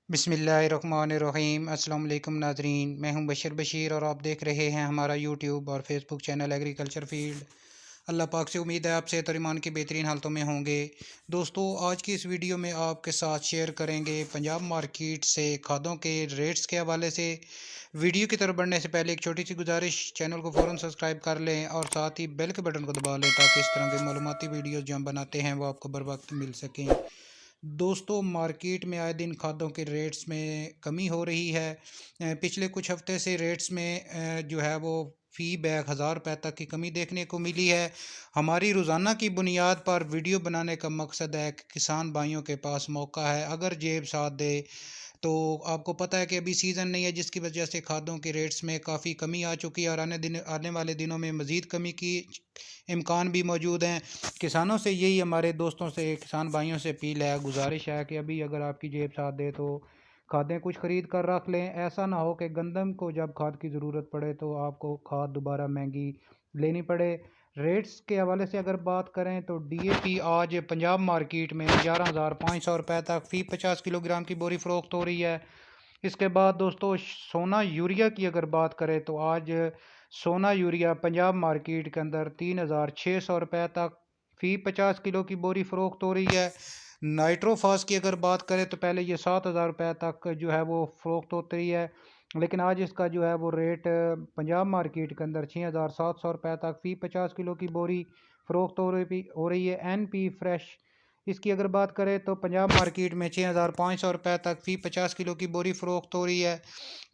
बिस्मिल्लाहिर्रहमानिर्रहीम। अस्सलाम वालेकुम नाजरीन, मैं हूं बशीर और आप देख रहे हैं हमारा यूट्यूब और फेसबुक चैनल एग्रीकल्चर फील्ड। अल्लाह पाक से उम्मीद है आप सेहत और ईमान की बेहतरीन हालतों में होंगे। दोस्तों, आज की इस वीडियो में आपके साथ शेयर करेंगे पंजाब मार्केट से खादों के रेट्स के हवाले से। वीडियो की तरफ बढ़ने से पहले एक छोटी सी गुजारिश, चैनल को फ़ौरन सब्सक्राइब कर लें और साथ ही बेल के बटन को दबा लें ताकि इस तरह के मालूमाती वीडियोज़ जो हम बनाते हैं वो आपको बर वक्त मिल सकें। दोस्तों, मार्केट में आए दिन खादों के रेट्स में कमी हो रही है। पिछले कुछ हफ्ते से रेट्स में जो है वो फ़ी बैग 1000 रुपये तक की कमी देखने को मिली है। हमारी रोज़ाना की बुनियाद पर वीडियो बनाने का मकसद है कि किसान भाइयों के पास मौका है, अगर जेब साथ दे तो। आपको पता है कि अभी सीज़न नहीं है, जिसकी वजह से खादों के रेट्स में काफ़ी कमी आ चुकी है और आने वाले दिनों में मज़ीद कमी की इम्कान भी मौजूद हैं। किसानों से यही, हमारे दोस्तों से, किसान भाइयों से अपील है, गुजारिश है कि अभी अगर आपकी जेब साथ दे तो खादें कुछ ख़रीद कर रख लें। ऐसा ना हो कि गंदम को जब खाद की ज़रूरत पड़े तो आपको खाद दोबारा महंगी लेनी पड़े। रेट्स के हवाले से अगर बात करें तो डीएपी आज पंजाब मार्केट में 11,500 रुपये तक फ़ी 50 किलोग्राम की बोरी फ़रोख्त हो रही है। इसके बाद दोस्तों, सोना यूरिया की अगर बात करें तो आज सोना यूरिया पंजाब मार्केट के अंदर 3,600 रुपये तक फ़ी 50 किलो की बोरी फ़रोख्त हो रही है। नाइट्रोफास की अगर बात करें तो पहले ये 7,000 रुपये तक जो है वो फ़रोख्त होती है, लेकिन आज इसका जो है वो रेट पंजाब मार्केट के अंदर 6,700 रुपये तक फ़ी 50 किलो की बोरी फ़रोख्त हो रही है। NP फ्रेश, इसकी अगर बात करें तो पंजाब मार्केट में 6,500 रुपये तक फ़ी 50 किलो की बोरी फ़रोख्त हो रही है।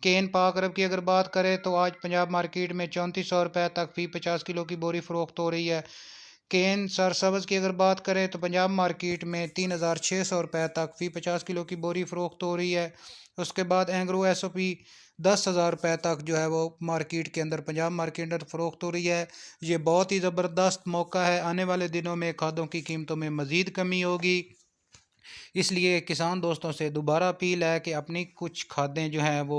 केन पाक अरब की अगर बात करें तो आज पंजाब मार्केट में 3400 रुपये तक फ़ी 50 किलो की बोरी फ़रोख्त हो रही है। केन सरसब्ज़ की अगर बात करें तो पंजाब मार्केट में 3,600 रुपये तक फ़ी 50 किलो की बोरी फ़रोख्त हो रही है। उसके बाद एंग्रो SOP 10,000 रुपये तक जो है वो मार्केट के अंदर, पंजाब मार्केट अंदर फ़रोख्त हो रही है। ये बहुत ही ज़बरदस्त मौका है, आने वाले दिनों में खादों की कीमतों में मज़ीद कमी होगी। इसलिए किसान दोस्तों से दोबारा अपील है कि अपनी कुछ खादें जो हैं वो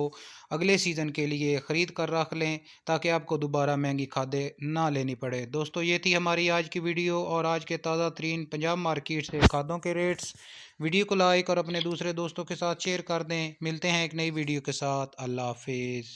अगले सीज़न के लिए ख़रीद कर रख लें ताकि आपको दोबारा महंगी खादें ना लेनी पड़े। दोस्तों, ये थी हमारी आज की वीडियो और आज के ताज़ा तरीन पंजाब मार्केट से खादों के रेट्स। वीडियो को लाइक और अपने दूसरे दोस्तों के साथ शेयर कर दें। मिलते हैं एक नई वीडियो के साथ। अल्लाह हाफिज़।